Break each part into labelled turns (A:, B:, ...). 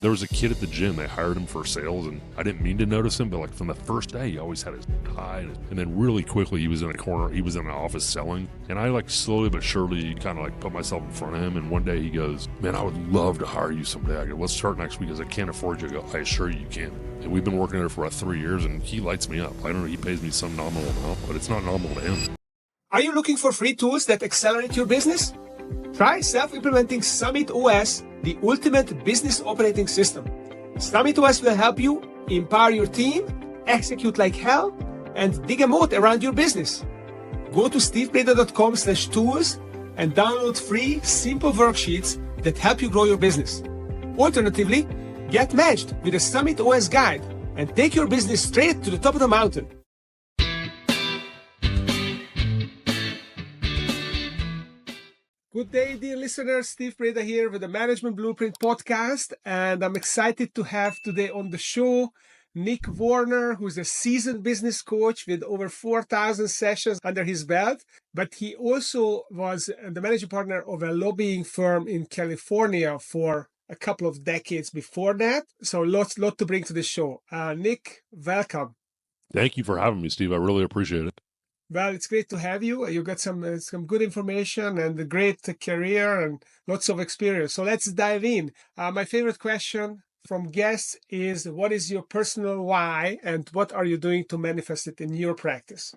A: There was a kid at the gym, they hired him for sales, and I didn't mean to notice him, but like from the first day, he always had his tie, and then really quickly he was in a corner, he was in an office selling, and I like slowly but surely kind of like put myself in front of him, and one day he goes, man, I would love to hire you someday. I go, let's start next week because I can't afford you. I go, I assure you can. And we've been working there for about 3 years, and he lights me up. I don't know, he pays me some nominal amount, but it's not nominal to him.
B: Are you looking for free tools that accelerate your business? Try self-implementing Summit OS, the ultimate business operating system. Summit OS will help you empower your team, execute like hell, and dig a moat around your business. Go to stevepreda.com/tools and download free, simple worksheets that help you grow your business. Alternatively, get matched with a Summit OS guide and take your business straight to the top of the mountain. Good day, dear listeners. Steve Preda here with the Management Blueprint podcast, and I'm excited to have today on the show Nick Warner, who's a seasoned business coach with over 4,000 sessions under his belt, but he also was the managing partner of a lobbying firm in California for a couple of decades before that. So lot to bring to the show. Nick, welcome.
A: Thank you for having me, Steve. I really appreciate it.
B: Well, it's great to have you. You got some good information and a great career and lots of experience. So let's dive in. My favorite question from guests is, what is your personal why and what are you doing to manifest it in your practice?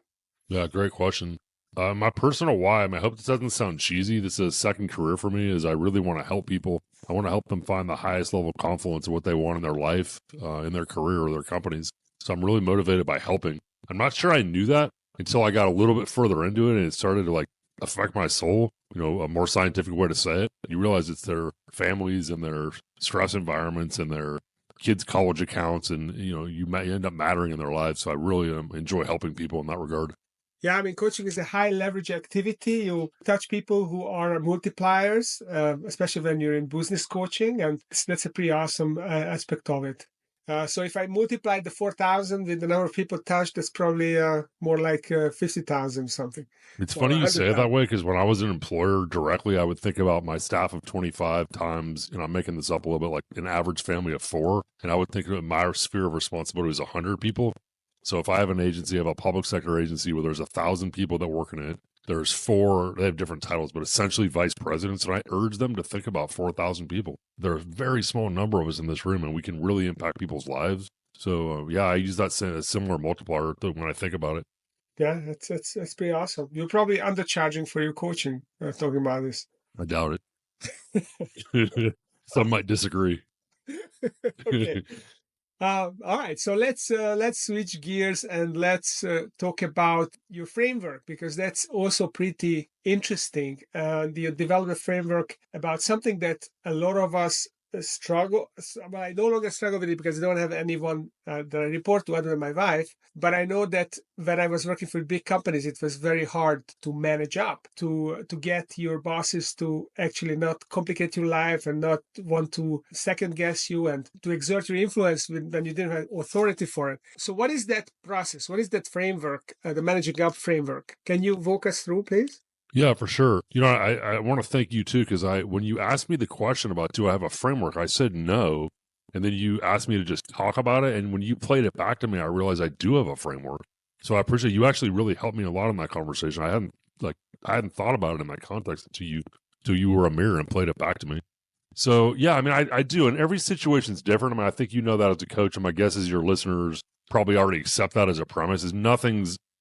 A: Yeah, great question. My personal why, I hope this doesn't sound cheesy. This is a second career for me, is I really want to help people. I want to help them find the highest level of confluence of what they want in their life, in their career or their companies. So I'm really motivated by helping. I'm not sure I knew that until I got a little bit further into it and it started to like affect my soul, a more scientific way to say it. You realize it's their families and their stress environments and their kids' college accounts, and you might end up mattering in their lives. So I really enjoy helping people in that regard.
B: Yeah, coaching is a high leverage activity. You touch people who are multipliers, especially when you're in business coaching, and that's a pretty awesome aspect of it. So if I multiply the 4,000 with the number of people touched, that's probably more like 50,000 something.
A: It's funny you say it that way, because when I was an employer directly, I would think about my staff of 25 times, and I'm making this up a little bit, like an average family of 4. And I would think of my sphere of responsibility as 100 people. So if I have an agency, I have a public sector agency where there's 1,000 people that work in it. There's 4, they have different titles, but essentially vice presidents. And I urge them to think about 4,000 people. There's a very small number of us in this room, and we can really impact people's lives. So yeah, I use that similar multiplier when I think about it.
B: Yeah, that's pretty awesome. You're probably undercharging for your coaching, talking about this.
A: I doubt it. Some might disagree.
B: Okay. All right, so let's switch gears and let's talk about your framework, because that's also pretty interesting. You developed a framework about something that a lot of us struggle. Well, I no longer struggle with it because I don't have anyone that I report to other than my wife. But I know that when I was working for big companies, it was very hard to manage up, to get your bosses to actually not complicate your life and not want to second guess you and to exert your influence when you didn't have authority for it. So what is that process? What is that framework, the managing up framework? Can you walk us through, please?
A: Yeah, for sure. I want to thank you too, because when you asked me the question about, do I have a framework? I said no. And then you asked me to just talk about it. And when you played it back to me, I realized I do have a framework. So I appreciate you actually really helped me a lot in that conversation. I hadn't thought about it in that context until you were a mirror and played it back to me. So yeah, I do. And every situation is different. I think you know that as a coach, and my guess is your listeners probably already accept that as a premise, is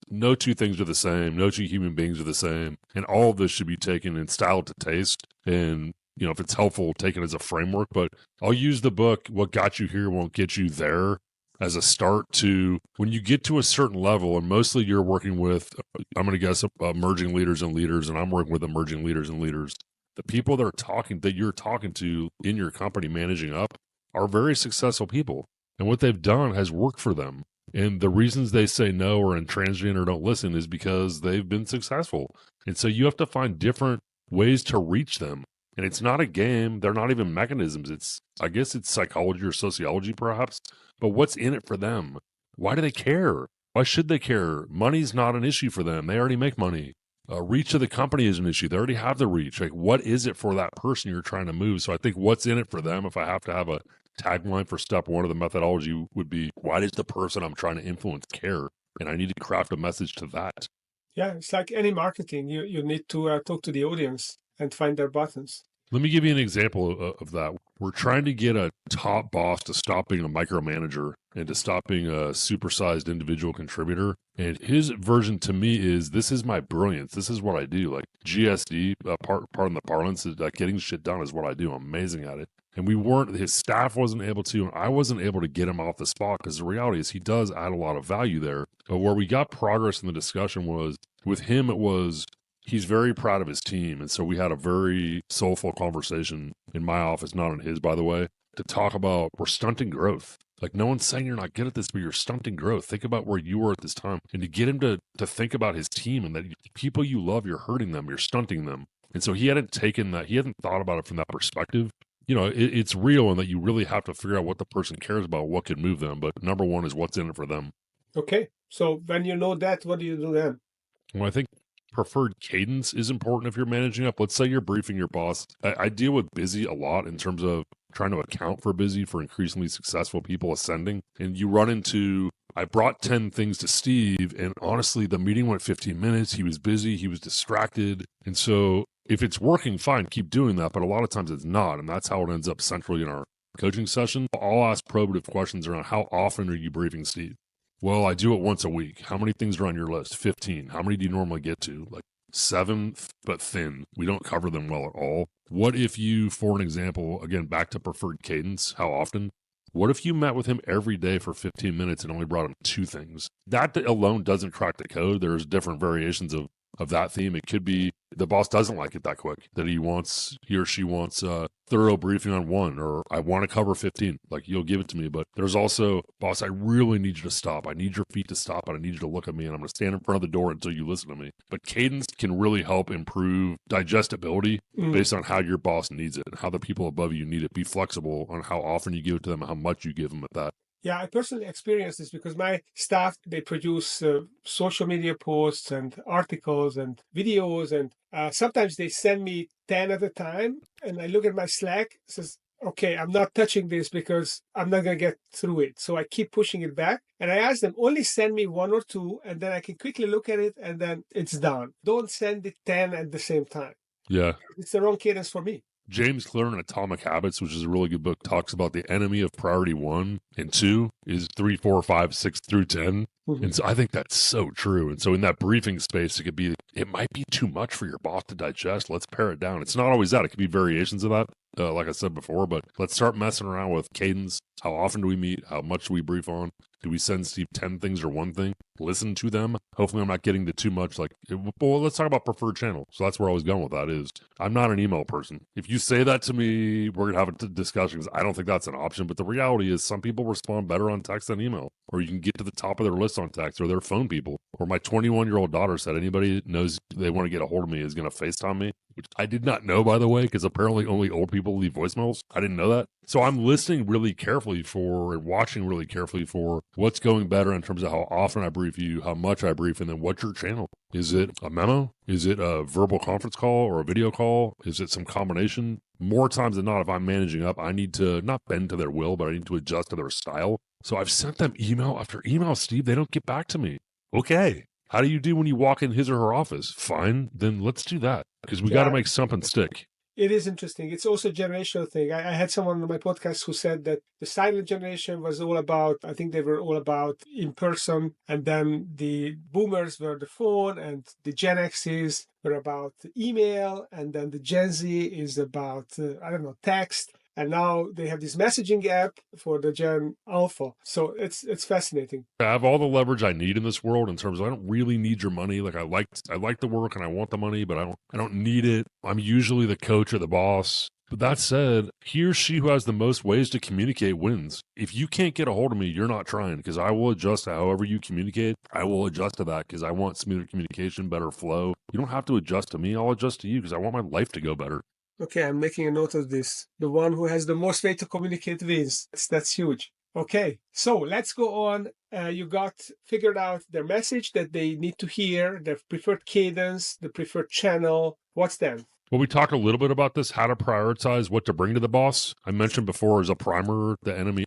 A: no two things are the same. No two human beings are the same. And all of this should be taken in style to taste. And, if it's helpful, take it as a framework. But I'll use the book, What Got You Here Won't Get You There, as a start to when you get to a certain level. And mostly you're working with, I'm going to guess, emerging leaders, and I'm working with emerging leaders and leaders. The people that you're talking to in your company managing up are very successful people. And what they've done has worked for them. And the reasons they say no or intransigent or don't listen is because they've been successful. And so you have to find different ways to reach them. And it's not a game. They're not even mechanisms. I guess it's psychology or sociology perhaps. But what's in it for them? Why do they care? Why should they care? Money's not an issue for them. They already make money. Reach of the company is an issue. They already have the reach. Like, what is it for that person you're trying to move? So I think what's in it for them, if I have to have a tagline for step one of the methodology would be, why does the person I'm trying to influence care? And I need to craft a message to that.
B: Yeah, it's like any marketing. You need to talk to the audience and find their buttons.
A: Let me give you an example of that. We're trying to get a top boss to stop being a micromanager and to stop being a supersized individual contributor. And his version to me is, this is my brilliance. This is what I do. Like GSD, pardon the parlance, is like getting shit done is what I do. I'm amazing at it. And his staff wasn't able to, and I wasn't able to get him off the spot, because the reality is he does add a lot of value there. But where we got progress in the discussion was, with him, it was, he's very proud of his team. And so we had a very soulful conversation in my office, not in his, by the way, to talk about, we're stunting growth. Like, no one's saying you're not good at this, but you're stunting growth. Think about where you were at this time. And to get him to think about his team and that people you love, you're hurting them, you're stunting them. And so he hadn't thought about it from that perspective. You know, it's real, and that you really have to figure out what the person cares about, what could move them. But number one is what's in it for them.
B: Okay. So when you know that, what do you do then?
A: Well, I think preferred cadence is important if you're managing up. Let's say you're briefing your boss. I deal with busy a lot in terms of trying to account for busy for increasingly successful people ascending. And you run into, I brought 10 things to Steve, and honestly, the meeting went 15 minutes. He was busy. He was distracted. And so if it's working, fine, keep doing that. But a lot of times it's not. And that's how it ends up centrally in our coaching session. I'll ask probative questions around, how often are you briefing Steve? Well, I do it once a week. How many things are on your list? 15. How many do you normally get to? Like 7, but thin. We don't cover them well at all. What if you, for an example, again, back to preferred cadence, how often? What if you met with him every day for 15 minutes and only brought him 2 things? That alone doesn't crack the code. There's different variations of that theme. It could be the boss doesn't like it that quick, that he or she wants a thorough briefing on 1, or I want to cover 15. Like, you'll give it to me. But there's also, boss, I really need you to stop. I need your feet to stop, and I need you to look at me, and I'm going to stand in front of the door until you listen to me. But cadence can really help improve digestibility based on how your boss needs it and how the people above you need it. Be flexible on how often you give it to them and how much you give them at that.
B: Yeah, I personally experienced this because my staff, they produce social media posts and articles and videos, and sometimes they send me 10 at a time, and I look at my Slack, it says, okay, I'm not touching this because I'm not going to get through it. So I keep pushing it back, and I ask them, only send me 1 or 2, and then I can quickly look at it, and then it's done. Don't send it 10 at the same time.
A: Yeah.
B: It's the wrong cadence for me.
A: James Clear in Atomic Habits, which is a really good book, talks about the enemy of priority 1 and 2 is 3, 4, 5, 6 through 10. Mm-hmm. And so I think that's so true. And so in that briefing space, it might be too much for your boss to digest. Let's pare it down. It's not always that. It could be variations of that, like I said before, but let's start messing around with cadence. How often do we meet? How much do we brief on? Do we send Steve 10 things or 1 thing? Listen to them. Hopefully I'm not getting to too much. Well, let's talk about preferred channel. So that's where I was going with that is, I'm not an email person. If you say that to me, we're going to have a discussion, because I don't think that's an option. But the reality is, some people respond better on text than email, or you can get to the top of their list on text, or their phone people. Or my 21-year-old daughter said, anybody knows they want to get a hold of me is going to FaceTime me, which I did not know, by the way, because apparently only old people leave voicemails. I didn't know that. So I'm listening really carefully and watching really carefully for what's going better in terms of how often I brief you, how much I brief, and then what's your channel. Is it a memo? Is it a verbal conference call or a video call? Is it some combination? More times than not, if I'm managing up, I need to not bend to their will, but I need to adjust to their style. So I've sent them email after email, Steve. They don't get back to me. Okay. How do you do when you walk in his or her office? Fine. Then let's do that, because we got to make something stick.
B: It is interesting. It's also a generational thing. I had someone on my podcast who said that the silent generation was all about, I think they were all about in person, and then the boomers were the phone, and the Gen X's were about email, and then the Gen Z is about, text. And now they have this messaging app for the Gen Alpha. So it's fascinating.
A: I have all the leverage I need in this world in terms of, I don't really need your money. Like, I like the work and I want the money, but I don't need it. I'm usually the coach or the boss. But that said, he or she who has the most ways to communicate wins. If you can't get a hold of me, you're not trying, because I will adjust to however you communicate. I will adjust to that because I want smoother communication, better flow. You don't have to adjust to me. I'll adjust to you because I want my life to go better.
B: Okay, I'm making a note of this. The one who has the most way to communicate wins. That's huge. Okay, so let's go on. You got figured out their message that they need to hear, their preferred cadence, the preferred channel. What's then?
A: Well, we talked a little bit about this, how to prioritize what to bring to the boss. I mentioned before as a primer,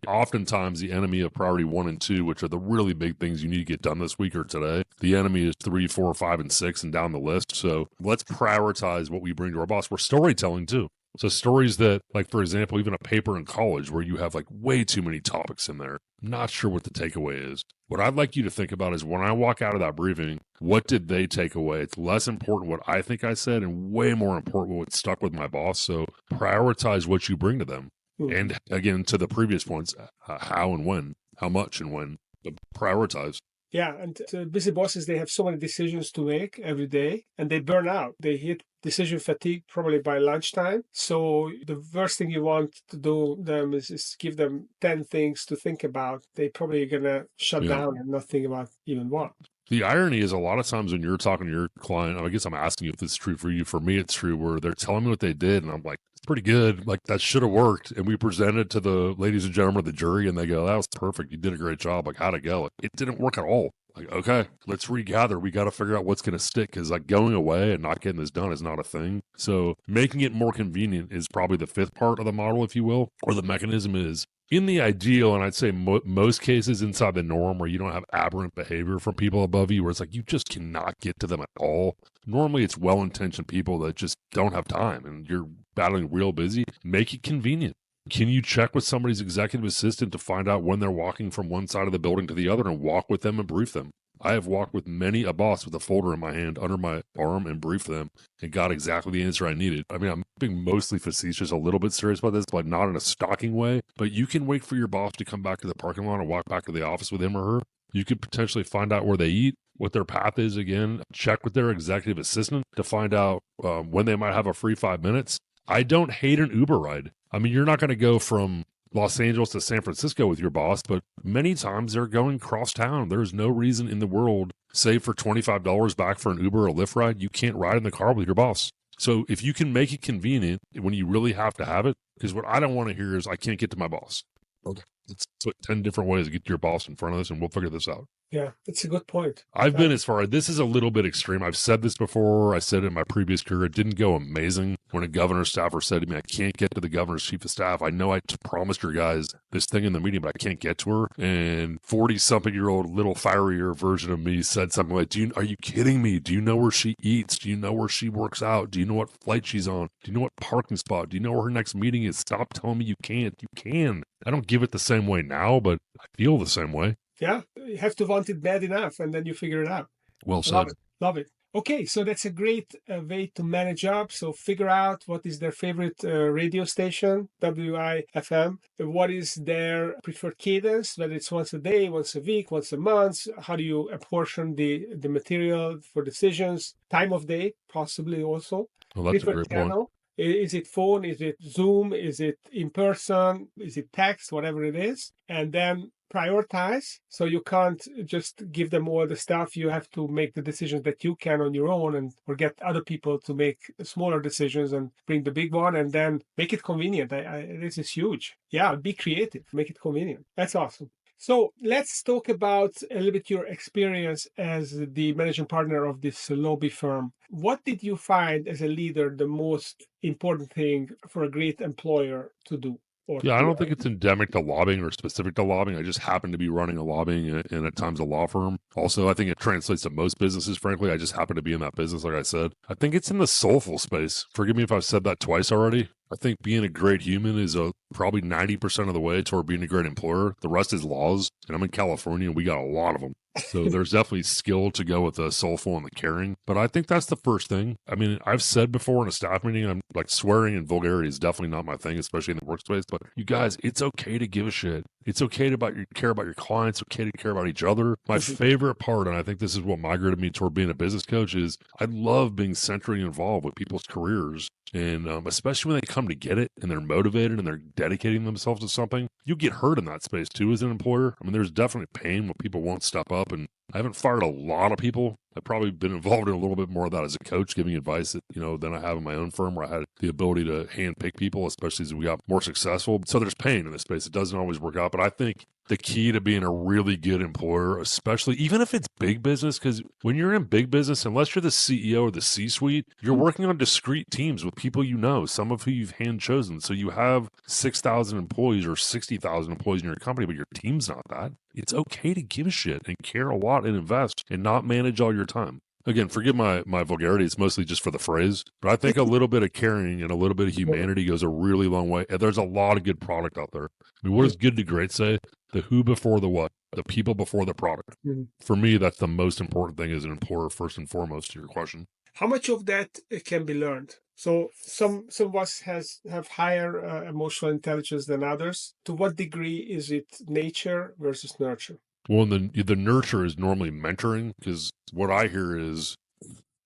A: oftentimes the enemy of priority 1 and 2, which are the really big things you need to get done this week or today. The enemy is 3, 4, 5, and 6 and down the list. So let's prioritize what we bring to our boss. We're storytelling too. So stories that, like, for example, even a paper in college where you have like way too many topics in there. I'm not sure what the takeaway is. What I'd like you to think about is when I walk out of that briefing, what did they take away? It's less important what I think I said and way more important what stuck with my boss. So prioritize what you bring to them. And again, to the previous points, how and when, how much and when, but prioritize.
B: Yeah, and busy bosses, they have so many decisions to make every day, and they burn out. They hit decision fatigue probably by lunchtime. So the worst thing you want to do them is give them 10 things to think about. They probably are going to shut down and not think about even one.
A: The irony is a lot of times when you're talking to your client, I guess I'm asking you if this is true for you. For me, it's true where they're telling me what they did, and I'm like, it's pretty good. Like, that should have worked. And we present it to the ladies and gentlemen of the jury, and they go, that was perfect. You did a great job. Like, how'd it go? Like, it didn't work at all. Like, okay, let's regather. We got to figure out what's going to stick, because like going away and not getting this done is not a thing. So making it more convenient is probably the fifth part of the model, if you will, or the mechanism is. In the ideal, and I'd say most cases inside the norm where you don't have aberrant behavior from people above you, where it's like you just cannot get to them at all. Normally, it's well-intentioned people that just don't have time, and you're battling real busy. Make it convenient. Can you check with somebody's executive assistant to find out when they're walking from one side of the building to the other and walk with them and brief them? I have walked with many a boss with a folder in my hand under my arm and briefed them and got exactly the answer I needed. I mean, I'm being mostly facetious, a little bit serious about this, but not in a stalking way. But you can wait for your boss to come back to the parking lot and walk back to the office with him or her. You could potentially find out where they eat, what their path is again, check with their executive assistant to find out when they might have a free 5 minutes. I don't hate an Uber ride. I mean, you're not going to go from Los Angeles to San Francisco with your boss, but many times they're going cross town. There's no reason in the world, save for $25 back for an Uber or Lyft ride, you can't ride in the car with your boss. So if you can make it convenient when you really have to have it, because what I don't want to hear is I can't get to my boss. Okay, let's put 10 different ways to get to your boss in front of us and we'll figure this out.
B: Yeah, that's a good point.
A: I've been as far, this is a little bit extreme. I've said this before. I said it in my previous career. It didn't go amazing when a governor's staffer said to me, I can't get to the governor's chief of staff. I know I promised your guys this thing in the meeting, but I can't get to her. And 40-something-year-old little fierier version of me said something like, are you kidding me? Do you know where she eats? Do you know where she works out? Do you know what flight she's on? Do you know what parking spot? Do you know where her next meeting is? Stop telling me you can't. You can. I don't give it the same way now, but I feel the same way.
B: Yeah, you have to want it bad enough, and then you figure it out.
A: Well said.
B: Love it. Okay, so that's a great way to manage up. So figure out what is their favorite radio station, WIFM. What is their preferred cadence, whether it's once a day, once a week, once a month. How do you apportion the material for decisions? Time of day, possibly also.
A: Well, that's preferred a great point.
B: Is it phone? Is it Zoom? Is it in person? Is it text? Whatever it is. And then prioritize. So you can't just give them all the stuff. You have to make the decisions that you can on your own or get other people to make smaller decisions and bring the big one and then make it convenient. This is huge. Yeah, be creative. Make it convenient. That's awesome. So let's talk about a little bit your experience as the managing partner of this lobby firm. What did you find as a leader the most important thing for a great employer to do?
A: Yeah, I don't think it's endemic to lobbying or specific to lobbying. I just happen to be running a lobbying and at times a law firm. Also, I think it translates to most businesses, frankly. I just happen to be in that business, like I said. I think it's in the soulful space. Forgive me if I've said that twice already. I think being a great human is probably 90% of the way toward being a great employer. The rest is laws. And I'm in California, and we got a lot of them. So there's definitely skill to go with the soulful and the caring. But I think that's the first thing. I mean, I've said before in a staff meeting, I'm like swearing and vulgarity is definitely not my thing, especially in the workspace. But you guys, it's okay to give a shit. It's okay to care about your clients. It's okay to care about each other. My favorite part, and I think this is what migrated me toward being a business coach, is I love being centrally involved with people's careers. And especially when they come to get it and they're motivated and they're dedicating themselves to something, you get hurt in that space too as an employer. I mean, there's definitely pain when people won't step up. And I haven't fired a lot of people. I've probably been involved in a little bit more of that as a coach, giving advice that, than I have in my own firm where I had the ability to hand pick people, especially as we got more successful. So there's pain in this space. It doesn't always work out, but I think the key to being a really good employer, especially even if it's big business, because when you're in big business, unless you're the CEO or the C-suite, you're working on discrete teams with people some of who you've hand chosen. So you have 6,000 employees or 60,000 employees in your company, but your team's not that. It's okay to give a shit and care a lot and invest and not manage all your time. Again, forgive my vulgarity. It's mostly just for the phrase, but I think a little bit of caring and a little bit of humanity goes a really long way. And there's a lot of good product out there. I mean, what does Good to Great say? The who before the what, the people before the product. For me, that's the most important thing as an employer, first and foremost, to your question.
B: How much of that can be learned? So some of us have higher emotional intelligence than others. To what degree is it nature versus nurture?
A: Well, the nurture is normally mentoring, because what I hear is,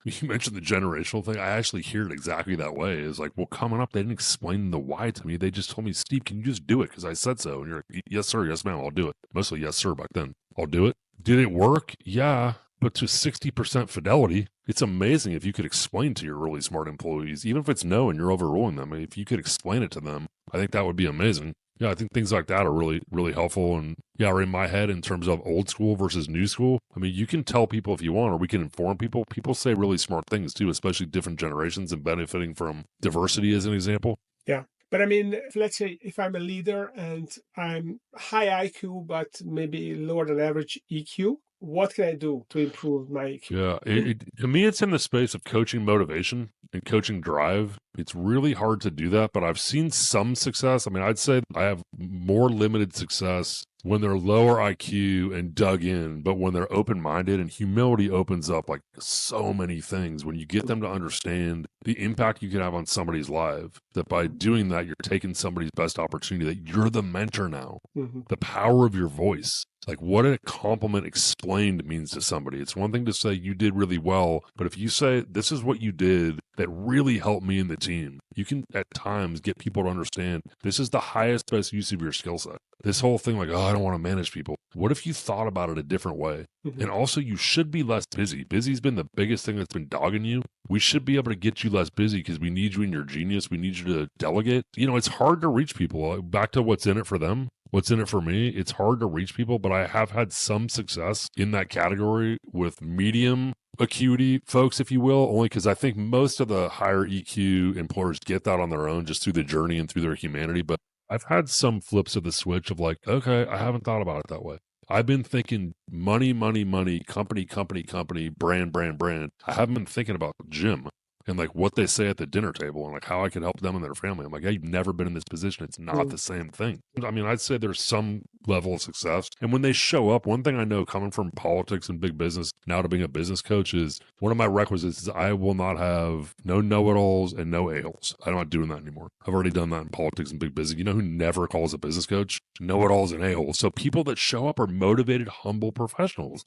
A: you mentioned the generational thing. I actually hear it exactly that way. It's like, well, coming up, they didn't explain the why to me. They just told me, Steve, can you just do it? Because I said so. And you're like, yes, sir. Yes, ma'am. I'll do it. Mostly yes, sir, back then. I'll do it. Did it work? Yeah. But to 60% fidelity, it's amazing if you could explain to your really smart employees, even if it's no and you're overruling them. If you could explain it to them, I think that would be amazing. Yeah, I think things like that are really, really helpful. And yeah, are in my head in terms of old school versus new school. I mean, you can tell people if you want, or we can inform people. People say really smart things too, especially different generations and benefiting from diversity as an example.
B: Yeah. But I mean, let's say if I'm a leader and I'm high IQ, but maybe lower than average EQ, what can I do to improve my EQ?
A: Yeah, to me, it's in the space of coaching motivation and coaching drive. It's really hard to do that, but I've seen some success. I mean, I'd say I have more limited success when they're lower IQ and dug in, but when they're open-minded, and humility opens up like so many things. When you get them to understand the impact you can have on somebody's life, that by doing that, you're taking somebody's best opportunity, that you're the mentor now. The power of your voice. Like what a compliment explained means to somebody. It's one thing to say you did really well, but if you say this is what you did that really helped me and the team, you can at times get people to understand this is the highest, best use of your skill set. This whole thing like, oh, I don't want to manage people. What if you thought about it a different way? And also you should be less busy. Busy's been the biggest thing that's been dogging you. We should be able to get you less busy because we need you in your genius. We need you to delegate. It's hard to reach people. Back to what's in it for them. What's in it for me? It's hard to reach people, but I have had some success in that category with medium acuity folks, if you will, only because I think most of the higher EQ employers get that on their own just through the journey and through their humanity. But I've had some flips of the switch of like, okay, I haven't thought about it that way. I've been thinking money, money, money, company, company, company, brand, brand, brand. I haven't been thinking about Jim and like what they say at the dinner table and like how I could help them and their family. I'm like, hey, you've never been in this position. It's not the same thing. I mean, I'd say there's some level of success. And when they show up, one thing I know coming from politics and big business now to being a business coach is one of my requisites is I will not have no know-it-alls and no a-holes. I'm not doing that anymore. I've already done that in politics and big business. You know who never calls a business coach? Know-it-alls and a-holes. So people that show up are motivated, humble professionals.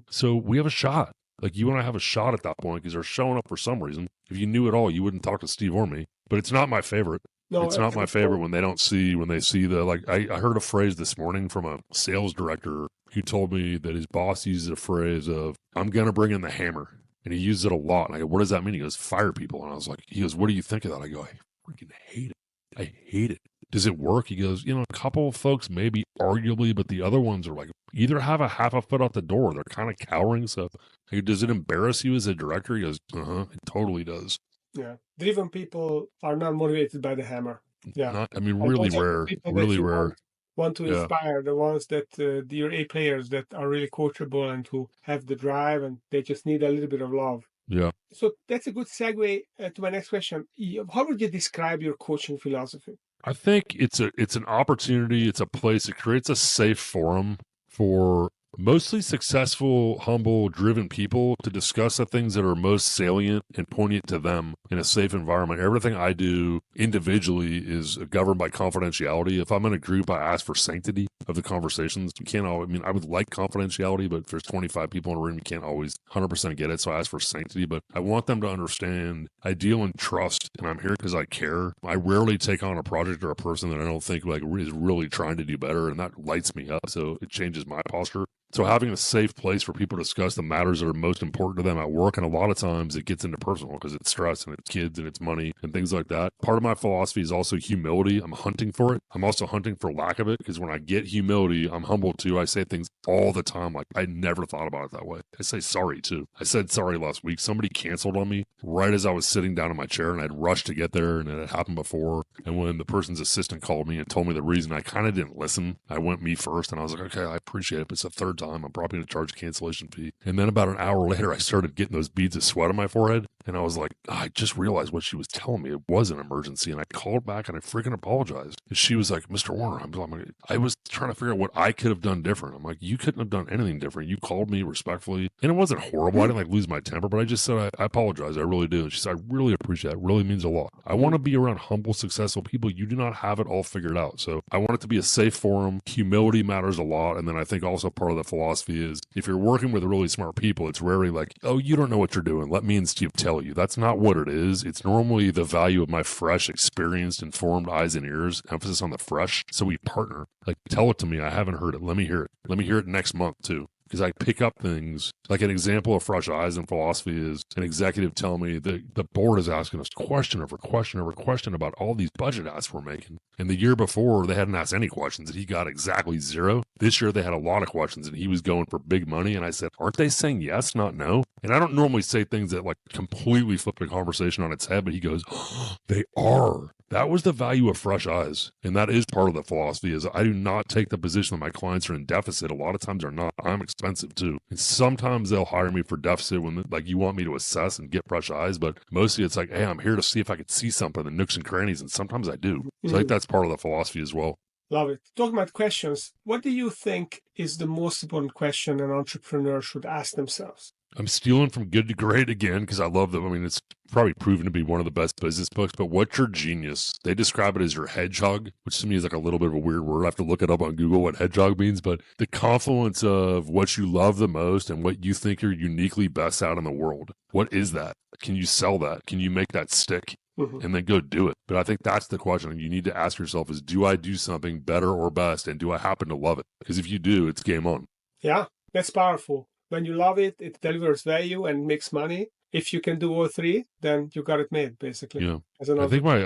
A: So we have a shot. Like you and I have a shot at that point because they're showing up for some reason. If you knew it all, you wouldn't talk to Steve or me. But it's not my favorite. No, it's not my favorite when they see the, like, I heard a phrase this morning from a sales director who told me that his boss uses a phrase of, I'm going to bring in the hammer. And he uses it a lot. And I go, what does that mean? He goes, fire people. And I was like, he goes, what do you think of that? I go, I freaking hate it. I hate it. Does it work? He goes, a couple of folks maybe arguably, but the other ones are like, either have a half a foot out the door. They're kind of cowering. So does it embarrass you as a director? He goes, it totally does.
B: Yeah. Driven people are not motivated by the hammer. Yeah.
A: Really rare. Really rare.
B: Want to inspire the ones that your A players that are really coachable and who have the drive and they just need a little bit of love.
A: Yeah.
B: So that's a good segue to my next question. How would you describe your coaching philosophy?
A: I think it's an opportunity. It's a place. It creates a safe forum for mostly successful, humble, driven people to discuss the things that are most salient and poignant to them in a safe environment. Everything I do individually is governed by confidentiality. If I'm in a group, I ask for sanctity of the conversations. You can't always, I would like confidentiality, but if there's 25 people in a room, you can't always 100% get it. So I ask for sanctity, but I want them to understand I deal in trust and I'm here because I care. I rarely take on a project or a person that I don't think like is really trying to do better. And that lights me up. So it changes my posture. So having a safe place for people to discuss the matters that are most important to them at work, and a lot of times it gets into personal because it's stress and it's kids and it's money and things like that. Part of my philosophy is also humility. I'm hunting for it. I'm also hunting for lack of it, because when I get humility, I'm humble too. I say things all the time like, I never thought about it that way. I say sorry too. I said sorry last week. Somebody canceled on me right as I was sitting down in my chair, and I'd rushed to get there, and it had happened before. And when the person's assistant called me and told me the reason, I kind of didn't listen. I went me first, and I was like, okay, I appreciate it, but it's the third time. I'm probably going to charge a cancellation fee. And then about an hour later, I started getting those beads of sweat on my forehead, and I was like, I just realized what she was telling me. It was an emergency, and I called back and I freaking apologized. And she was like, Mr. Warner, I was trying to figure out what I could have done different. I'm like, you couldn't have done anything different. You called me respectfully, and it wasn't horrible. I didn't like lose my temper, but I just said, I apologize. I really do. And she said, I really appreciate it. It really means a lot. I want to be around humble, successful people. You do not have it all figured out. So I want it to be a safe forum. Humility matters a lot. And then I think also part of the philosophy is, if you're working with really smart people, it's rarely like, oh, you don't know what you're doing. Let me and Steve tell you. That's not what it is. It's normally the value of my fresh, experienced, informed eyes and ears, emphasis on the fresh. So we partner. Like, tell it to me. I haven't heard it. Let me hear it. Let me hear it next month too. Because I pick up things. Like an example of fresh eyes and philosophy is an executive telling me the board is asking us question over question over question about all these budget asks we're making. And the year before, they hadn't asked any questions, and he got exactly 0. This year, they had a lot of questions, and he was going for big money. And I said, aren't they saying yes, not no? And I don't normally say things that like completely flip the conversation on its head, but he goes, oh, they are. That was the value of fresh eyes. And that is part of the philosophy is I do not take the position that my clients are in deficit. A lot of times they're not. I'm expensive too. And sometimes they'll hire me for deficit when like you want me to assess and get fresh eyes. But mostly it's like, hey, I'm here to see if I could see something in the nooks and crannies. And sometimes I do. So I think that's part of the philosophy as well.
B: Love it. Talking about questions, what do you think is the most important question an entrepreneur should ask themselves?
A: I'm stealing from Good to Great again because I love them. I mean, it's probably proven to be one of the best business books, but what's your genius? They describe it as your hedgehog, which to me is like a little bit of a weird word. I have to look it up on Google what hedgehog means, but the confluence of what you love the most and what you think you're uniquely best at in the world. What is that? Can you sell that? Can you make that stick? And then go do it. But I think that's the question you need to ask yourself is, do I do something better or best? And do I happen to love it? Because if you do, it's game on.
B: Yeah, that's powerful. When you love it, it delivers value and makes money. If you can do all three, then you got it made, basically.
A: Yeah. I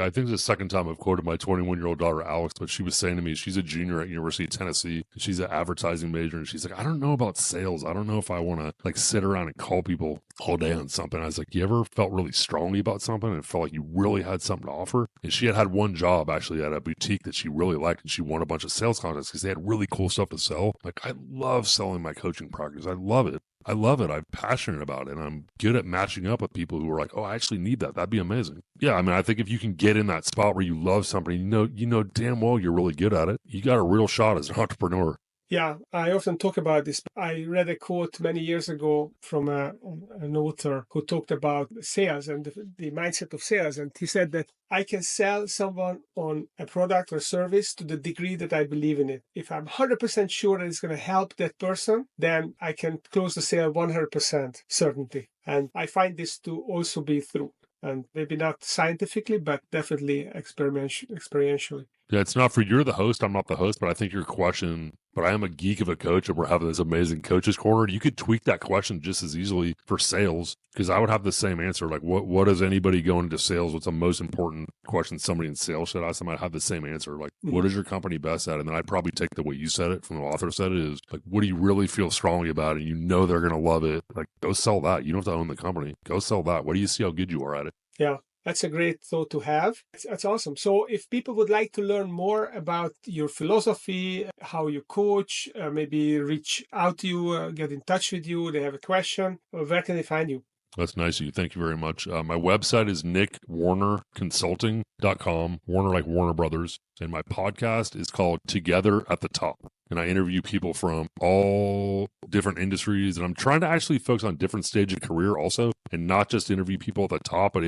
A: think the second time I've quoted my 21-year-old daughter, Alex, but she was saying to me, she's a junior at University of Tennessee, and she's an advertising major, and she's like, I don't know about sales. I don't know if I want to like sit around and call people all day on something. I was like, you ever felt really strongly about something and felt like you really had something to offer? And she had one job actually at a boutique that she really liked, and she won a bunch of sales contests because they had really cool stuff to sell. Like, I love selling my coaching practice. I love it. I'm passionate about it. And I'm good at matching up with people who are like, oh, I actually need that. That'd be amazing. Yeah. I mean, I think if you can get in that spot where you love something, you know damn well you're really good at it. You got a real shot as an entrepreneur.
B: Yeah, I often talk about this. I read a quote many years ago from an author who talked about sales and the mindset of sales. And he said that I can sell someone on a product or service to the degree that I believe in it. If I'm 100% sure that it's going to help that person, then I can close the sale 100% certainty. And I find this to also be true. And maybe not scientifically, but definitely experientially.
A: Yeah, it's not for you're the host. I'm not the host, but I think your question, but I am a geek of a coach and we're having this amazing coaches corner. You could tweak that question just as easily for sales because I would have the same answer. Like what does anybody going into sales? What's the most important question somebody in sales should ask? I might have the same answer. Like, what is your company best at? And then I'd probably take the way you said it from the author said it is like, what do you really feel strongly about? And you know they're going to love it. Like, go sell that. You don't have to own the company. Go sell that. What do you see how good you are at it?
B: Yeah. That's a great thought to have. That's awesome. So if people would like to learn more about your philosophy, how you coach, maybe reach out to you, get in touch with you, they have a question, where can they find you?
A: That's nice of you. Thank you very much. My website is nickwarnerconsulting.com, Warner like Warner Brothers. And my podcast is called Together at the Top. And I interview people from all different industries. And I'm trying to actually focus on different stage of career also, and not just interview people at the top, but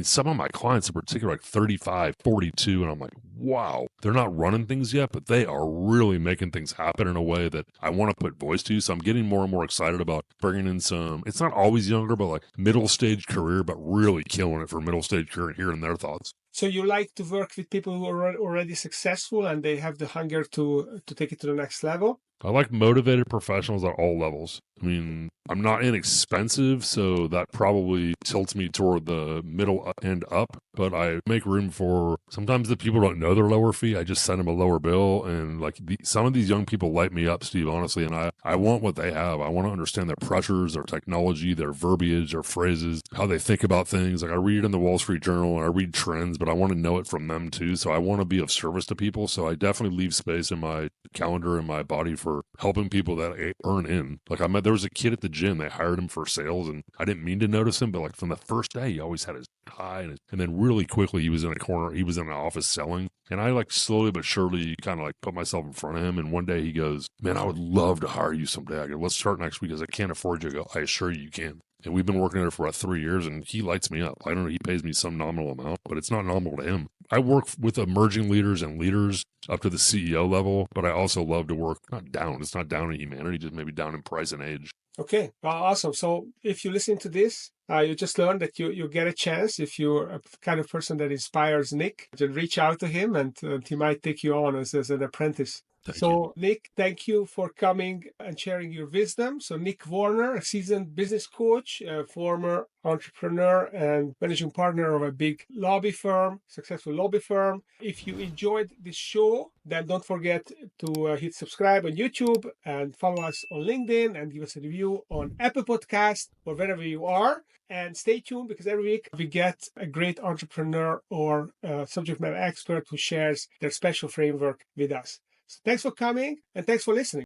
A: some of my clients in particular, like 35, 42. And I'm like, wow, they're not running things yet, but they are really making things happen in a way that I want to put voice to. So I'm getting more and more excited about bringing in it's not always younger, but like middle stage career, but really killing it for middle stage career and hearing their thoughts.
B: So you like to work with people who are already successful and they have the hunger to take it to the next level?
A: I like motivated professionals at all levels. I mean, I'm not inexpensive, so that probably tilts me toward the middle and up, but I make room for sometimes the people don't know their lower fee. I just send them a lower bill. And like some of these young people light me up, Steve, honestly. And I want what they have. I want to understand their pressures, their technology, their verbiage, their phrases, how they think about things. Like I read in the Wall Street Journal and I read trends, but I want to know it from them too. So I want to be of service to people. So I definitely leave space in my calendar and my body for helping people that earn in. Like there was a kid at the gym, they hired him for sales and I didn't mean to notice him, but like from the first day, he always had his tie and then really quickly he was in a corner, he was in an office selling. And I like slowly but surely kind of like put myself in front of him. And one day he goes, man, I would love to hire you someday. I go, let's start next week because I can't afford you. I go, I assure you can. And we've been working there for about 3 years and he lights me up. I don't know, he pays me some nominal amount, but it's not nominal to him. I work with emerging leaders and leaders up to the CEO level, but I also love to work not down. It's not down in humanity, just maybe down in price and age.
B: Okay, awesome. So if you listen to this, you just learned that you get a chance. If you're a kind of person that inspires Nick, then reach out to him and he might take you on as an apprentice.
A: Thank
B: you.
A: you.
B: Nick, thank you for coming and sharing your wisdom. So Nick Warner, a seasoned business coach, a former entrepreneur and managing partner of a big lobby firm, successful lobby firm. If you enjoyed this show, then don't forget to hit subscribe on YouTube and follow us on LinkedIn and give us a review on Apple Podcast or wherever you are. And stay tuned because every week we get a great entrepreneur or subject matter expert who shares their special framework with us. So thanks for coming and thanks for listening.